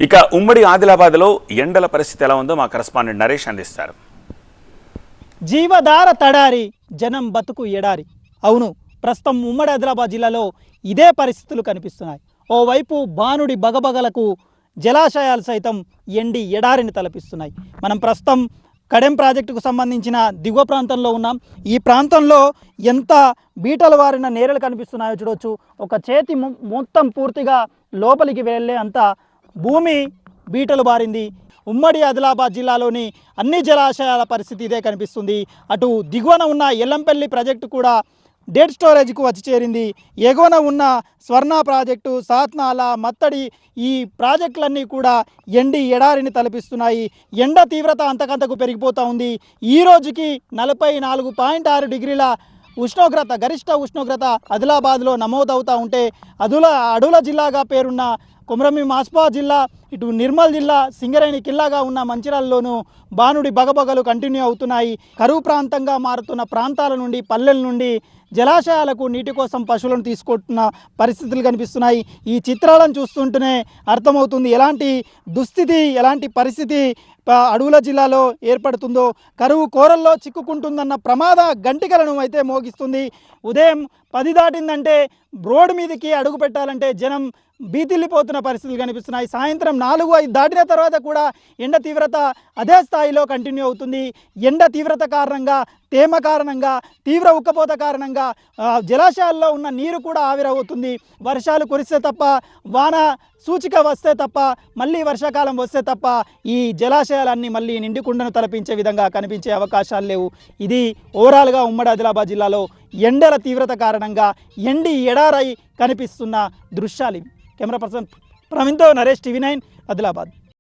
ఇక ఉమ్మడి ఆదిలాబాద్లో ఎండల పరిస్థితి ఎలా ఉందో మా కరెస్పాండెంట్ నరేష్ అందిస్తారు. జీవధార తడారి జనం బతుకు ఎడారి. అవును, ప్రస్తుతం ఉమ్మడి ఆదిలాబాద్ జిల్లాలో ఇదే పరిస్థితులు కనిపిస్తున్నాయి. ఓవైపు బానుడి బగబగలకు జలాశయాలు సైతం ఎండి ఎడారిని తలపిస్తున్నాయి. మనం ప్రస్తుతం కడెం ప్రాజెక్టుకు సంబంధించిన దిగువ ప్రాంతంలో ఉన్నాం. ఈ ప్రాంతంలో ఎంత బీటలు వారిన నేరలు కనిపిస్తున్నాయో చూడవచ్చు. ఒక చేతి మొత్తం పూర్తిగా లోపలికి వెళ్ళే అంత భూమి బీటలు బారింది. ఉమ్మడి ఆదిలాబాద్ జిల్లాలోని అన్ని జలాశయాల పరిస్థితి ఇదే కనిపిస్తుంది. అటు దిగువన ఉన్న ఎల్లంపల్లి ప్రాజెక్టు కూడా డెడ్ స్టోరేజ్కు వచ్చి చేరింది. ఎగువన ఉన్న స్వర్ణ ప్రాజెక్టు, సాత్నాల, మత్తడి ఈ ప్రాజెక్టులన్నీ కూడా ఎండి ఎడారిని తలపిస్తున్నాయి. ఎండ తీవ్రత అంతకంతకు పెరిగిపోతూ ఉంది. ఈ రోజుకి 44.6 డిగ్రీల ఉష్ణోగ్రత, గరిష్ట ఉష్ణోగ్రత ఆదిలాబాద్లో నమోదవుతూ ఉంటే అడవుల జిల్లాగా పేరున్న కొమరంభీం ఆస్ఫా జిల్లా, ఇటు నిర్మల్ జిల్లా, సింగరేణి కిల్లాగా ఉన్న మంచిర్యాలలోనూ బానుడి బగబగలు కంటిన్యూ అవుతున్నాయి. కరువు ప్రాంతంగా మారుతున్న ప్రాంతాల నుండి, పల్లెల నుండి జలాశయాలకు నీటి కోసం పశువులను తీసుకుంటున్న పరిస్థితులు కనిపిస్తున్నాయి. ఈ చిత్రాలను చూస్తుంటేనే అర్థమవుతుంది ఎలాంటి దుస్థితి, ఎలాంటి పరిస్థితి అడవుల జిల్లాలో ఏర్పడుతుందో. కరువు కోరల్లో చిక్కుకుంటుందన్న ప్రమాద గంటికలను అయితే మోగిస్తుంది. ఉదయం 10 దాటిందంటే రోడ్డు మీదకి అడుగు పెట్టాలంటే జనం బీతిల్లిపోతున్న పరిస్థితులు కనిపిస్తున్నాయి. సాయంత్రం 4-5 దాటిన తర్వాత కూడా ఎండ తీవ్రత అదే స్థాయిలో కంటిన్యూ అవుతుంది. ఎండ తీవ్రత కారణంగా, తేమ కారణంగా, తీవ్ర ఉక్కపోత కారణంగా జలాశయాల్లో ఉన్న నీరు కూడా ఆవిరవుతుంది. వర్షాలు కురిస్తే తప్ప, వాన సూచిక వస్తే తప్ప, మళ్ళీ వర్షాకాలం వస్తే తప్ప ఈ జలాశయాలన్నీ మళ్ళీ నిండుకుండను తలపించే విధంగా కనిపించే అవకాశాలు లేవు. ఇది ఓవరాల్గా ఉమ్మడి ఆదిలాబాద్ జిల్లాలో ఎండల తీవ్రత కారణంగా ఎండి ఎడారై కనిపిస్తున్న దృశ్యాలు. కెమెరా పర్సన్ ప్రవీణ్తో నరేష్, టీవీ 9 ఆదిలాబాద్.